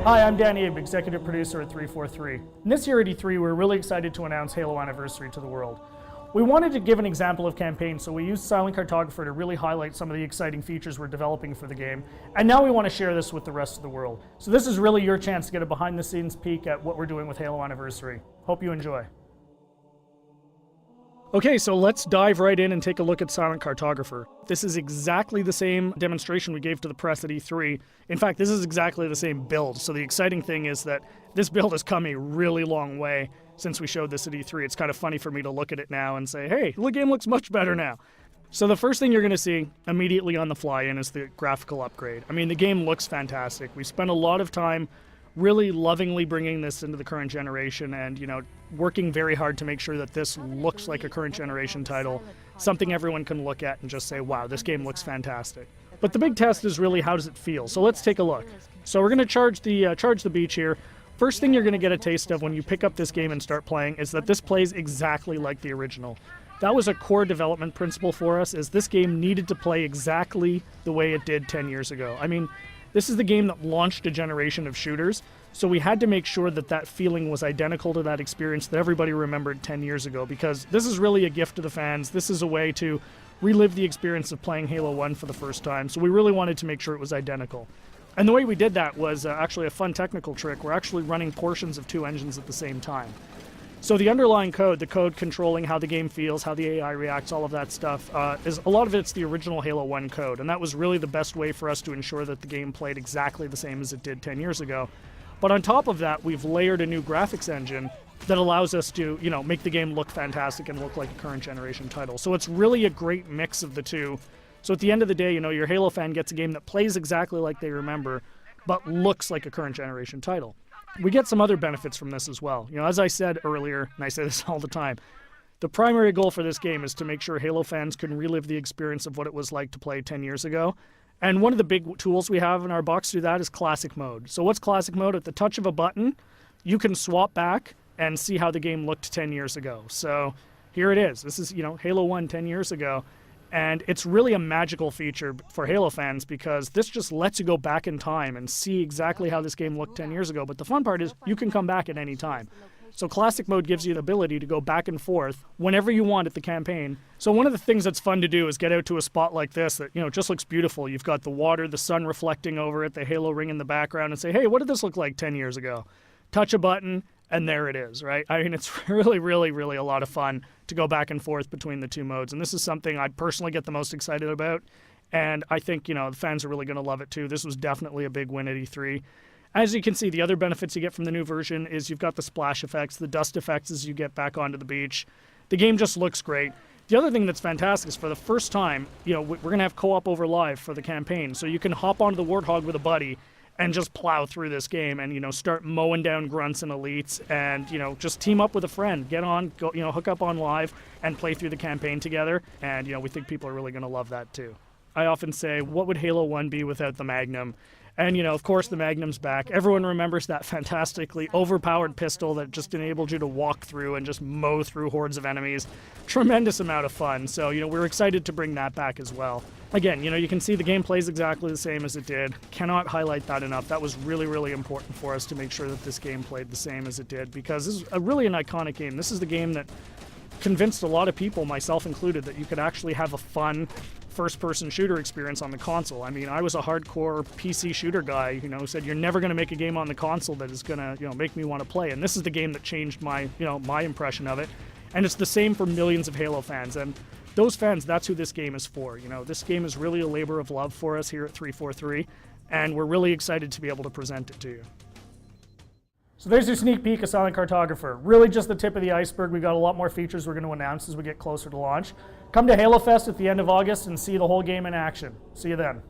Hi, I'm Danny Abe, executive producer at 343. And this year at E3, we're really excited to announce Halo Anniversary to the world. We wanted to give an example of campaign, so we used Silent Cartographer to really highlight some of the exciting features we're developing for the game. And now we want to share this with the rest of the world. So this is really your chance to get a behind-the-scenes peek at what we're doing with Halo Anniversary. Hope you enjoy. Okay, so let's dive right in and take a look at Silent Cartographer. This is exactly the same demonstration we gave to the press at E3. In fact, this is exactly the same build. So the exciting thing is that this build has come a really long way since we showed this at E3. It's kind of funny for me to look at it now and say, hey, the game looks much better now. So the first thing you're going to see immediately on the fly-in is the graphical upgrade. I mean, the game looks fantastic. We spent a lot of time really lovingly bringing this into the current generation and, working very hard to make sure that this looks like a current generation title, something everyone can look at and just say, wow, this game looks fantastic. But the big test is really, how does it feel? So let's take a look. So we're going to charge the beach here. First thing you're going to get a taste of when you pick up this game and start playing is that this plays exactly like the original. That was a core development principle for us, is this game needed to play exactly the way it did 10 years ago. I mean, this is the game that launched a generation of shooters, so we had to make sure that that feeling was identical to that experience that everybody remembered 10 years ago, because this is really a gift to the fans. This is a way to relive the experience of playing Halo 1 for the first time, so we really wanted to make sure it was identical. And the way we did that was actually a fun technical trick. We're actually running portions of two engines at the same time. So the underlying code, the code controlling how the game feels, how the AI reacts, all of that stuff, is a lot of it's the original Halo 1 code, and that was really the best way for us to ensure that the game played exactly the same as it did 10 years ago. But on top of that, we've layered a new graphics engine that allows us to, make the game look fantastic and look like a current generation title. So it's really a great mix of the two. So at the end of the day, your Halo fan gets a game that plays exactly like they remember, but looks like a current generation title. We get some other benefits from this as well. As I said earlier, and I say this all the time, the primary goal for this game is to make sure Halo fans can relive the experience of what it was like to play 10 years ago. And one of the big tools we have in our box to do that is Classic Mode. So what's Classic Mode? At the touch of a button, you can swap back and see how the game looked 10 years ago. So here it is. This is, Halo 1 10 years ago. And it's really a magical feature for Halo fans, because this just lets you go back in time and see exactly how this game looked 10 years ago. But the fun part is you can come back at any time. So Classic Mode gives you the ability to go back and forth whenever you want at the campaign. So one of the things that's fun to do is get out to a spot like this that, just looks beautiful. You've got the water, the sun reflecting over it, the Halo ring in the background, and say, hey, what did this look like 10 years ago? Touch a button, and there it is, right? I mean, it's really, really, really a lot of fun to go back and forth between the two modes. And this is something I personally get the most excited about. And I think, the fans are really going to love it too. This was definitely a big win at E3. As you can see, the other benefits you get from the new version is you've got the splash effects, the dust effects as you get back onto the beach. The game just looks great. The other thing that's fantastic is for the first time, we're going to have co-op over live for the campaign. So you can hop onto the Warthog with a buddy and just plow through this game and, start mowing down grunts and elites and, just team up with a friend. Get on, go, hook up on live and play through the campaign together. And, we think people are really going to love that too. I often say, what would Halo 1 be without the Magnum? And, of course, the Magnum's back. Everyone remembers that fantastically overpowered pistol that just enabled you to walk through and just mow through hordes of enemies. Tremendous amount of fun. So, we're excited to bring that back as well. Again, you can see the game plays exactly the same as it did. Cannot highlight that enough. That was really, really important for us to make sure that this game played the same as it did, because this is really an iconic game. This is the game that convinced a lot of people, myself included, that you could actually have a fun first-person shooter experience on the console. I mean, I was a hardcore PC shooter guy, who said you're never going to make a game on the console that is going to, make me want to play. And this is the game that changed my, my impression of it. And it's the same for millions of Halo fans. And those fans, that's who this game is for. This game is really a labor of love for us here at 343, and we're really excited to be able to present it to you. So there's your sneak peek of Silent Cartographer. Really just the tip of the iceberg. We've got a lot more features we're going to announce as we get closer to launch. Come to Halo Fest at the end of August and see the whole game in action. See you then.